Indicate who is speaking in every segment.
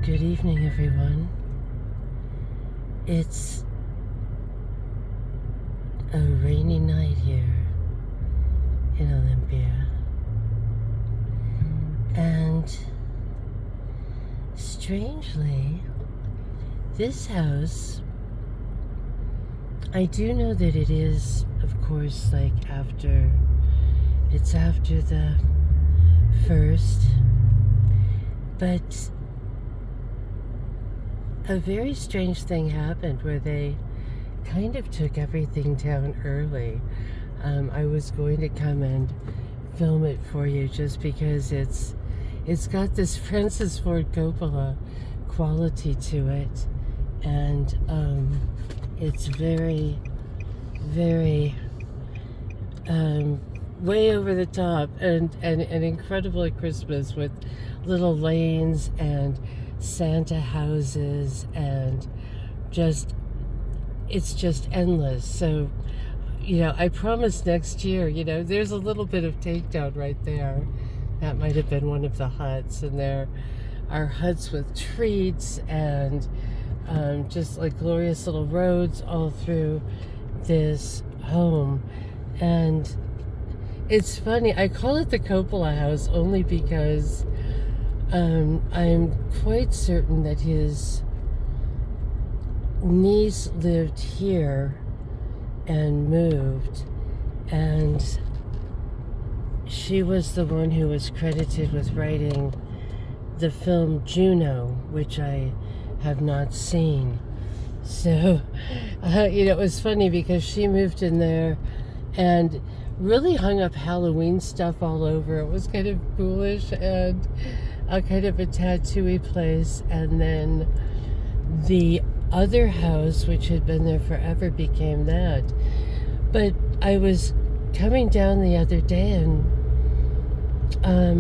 Speaker 1: Good evening, everyone. It's a rainy night here in Olympia, and strangely, this house, I do know that it is, of course, it's after the first, but a very strange thing happened where they kind of took everything down early. I was going to come and film it for you just because it's got this Francis Ford Coppola quality to it, and it's very, very way over the top and incredible at Christmas, with little lanes and Santa houses, and it's just endless. So, I promise next year, there's a little bit of takedown right there. That might have been one of the huts, and there are huts with treats and just like glorious little roads all through this home. And it's funny, I call it the Coppola house only because I'm quite certain that his niece lived here and moved, and she was the one who was credited with writing the film Juno, which I have not seen. So, it was funny because she moved in there and really hung up Halloween stuff all over. It was kind of ghoulish and a kind of a tattoo-y place. And then the other house, which had been there forever, became that. But I was coming down the other day, and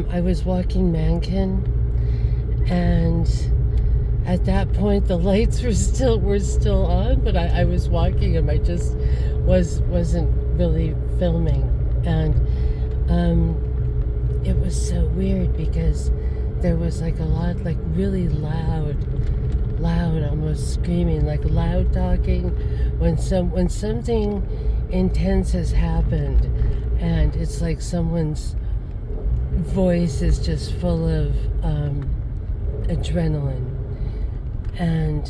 Speaker 1: I was walking Mankin, and at that point the lights were still on, but I was walking them. I just wasn't really filming, and it was so weird because there was like a lot, like really loud, almost screaming, like loud talking when something intense has happened, and it's like someone's voice is just full of adrenaline. And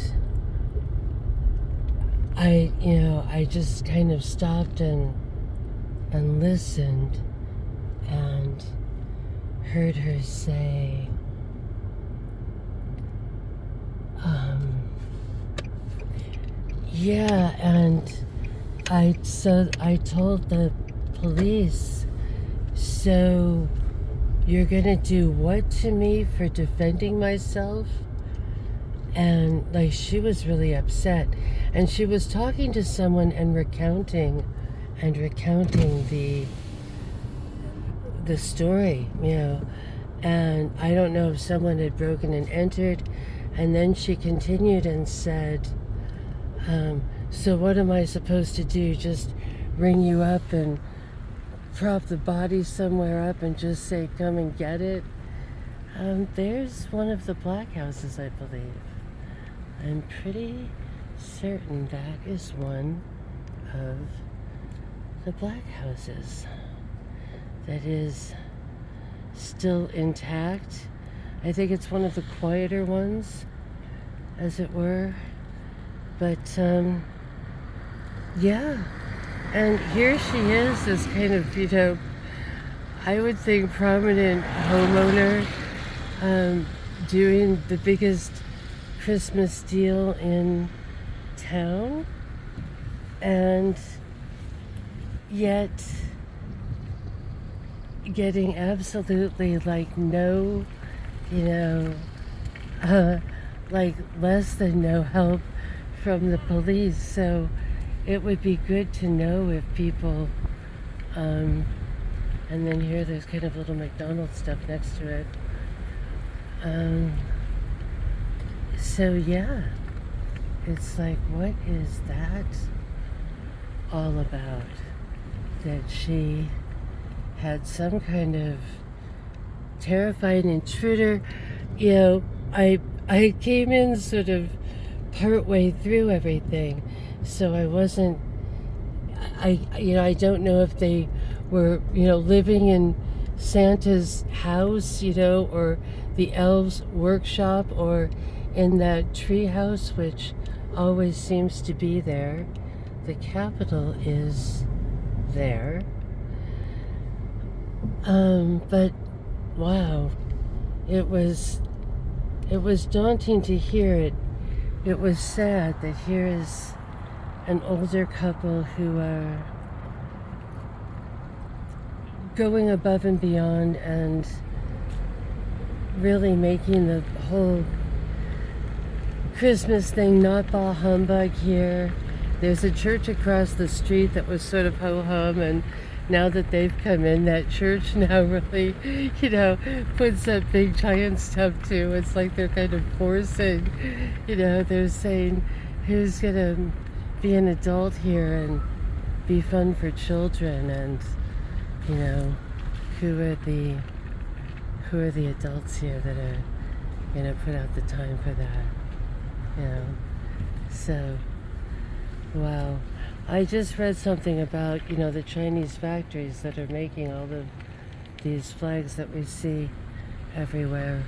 Speaker 1: I just kind of stopped and listened, and heard her say, yeah, and I told the police, so you're gonna do what to me for defending myself? And like, she was really upset, and she was talking to someone and recounting the story, and I don't know if someone had broken and entered. And then she continued and said, so what am I supposed to do? Just ring you up and prop the body somewhere up and just say, come and get it? There's one of the black houses, I believe. I'm pretty certain that is one of the black houses that is still intact. I think it's one of the quieter ones, as it were. But yeah, and here she is, this kind of, I would think prominent homeowner, doing the biggest Christmas deal in town, and yet getting absolutely like no, like less than no help from the police. So it would be good to know if people, and then here there's kind of little McDonald's stuff next to it. So yeah, it's like, what is that all about? That she had some kind of terrifying intruder. I I came in sort of part way through everything, so I wasn't. I don't know if they were, living in Santa's house, or the elves' workshop, or in that tree house, which always seems to be there. The capital is there. But wow, it was daunting to hear it. It was sad that here is an older couple who are going above and beyond and really making the whole Christmas thing not bah humbug here. There's a church across the street that was sort of ho-hum, and now that they've come in, that church now really, puts that big giant stuff too. It's like they're kind of forcing, they're saying, who's gonna be an adult here and be fun for children, and who are the adults here that are gonna put out the time for that. So wow. I just read something about the Chinese factories that are making all of these flags that we see everywhere.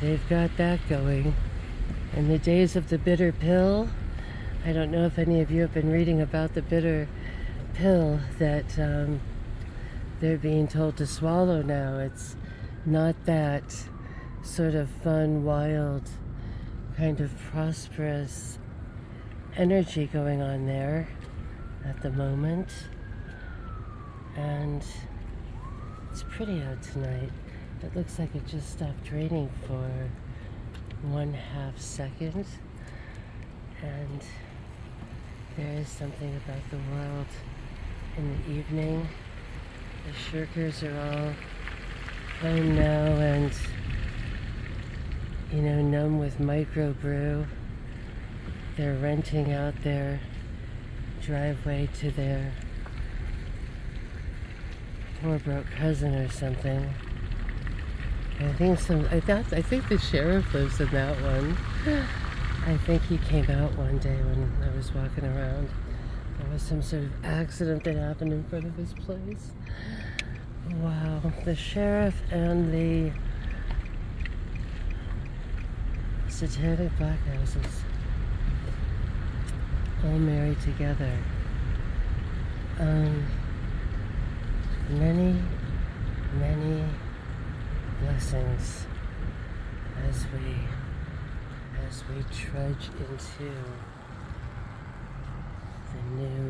Speaker 1: They've got that going. In the days of the bitter pill, I don't know if any of you have been reading about the bitter pill that they're being told to swallow now. It's not that sort of fun, wild, kind of prosperous energy going on there at the moment. And it's pretty out tonight. It looks like it just stopped raining for 1/2 second. And there is something about the world in the evening. The shirkers are all home now and, numb with microbrew. They're renting out their driveway to their poor broke cousin or something. I think the sheriff lives in that one. I think he came out one day when I was walking around. There was some sort of accident that happened in front of his place. Wow, the sheriff and the satanic black houses all married together. Many, many blessings as we trudge into the new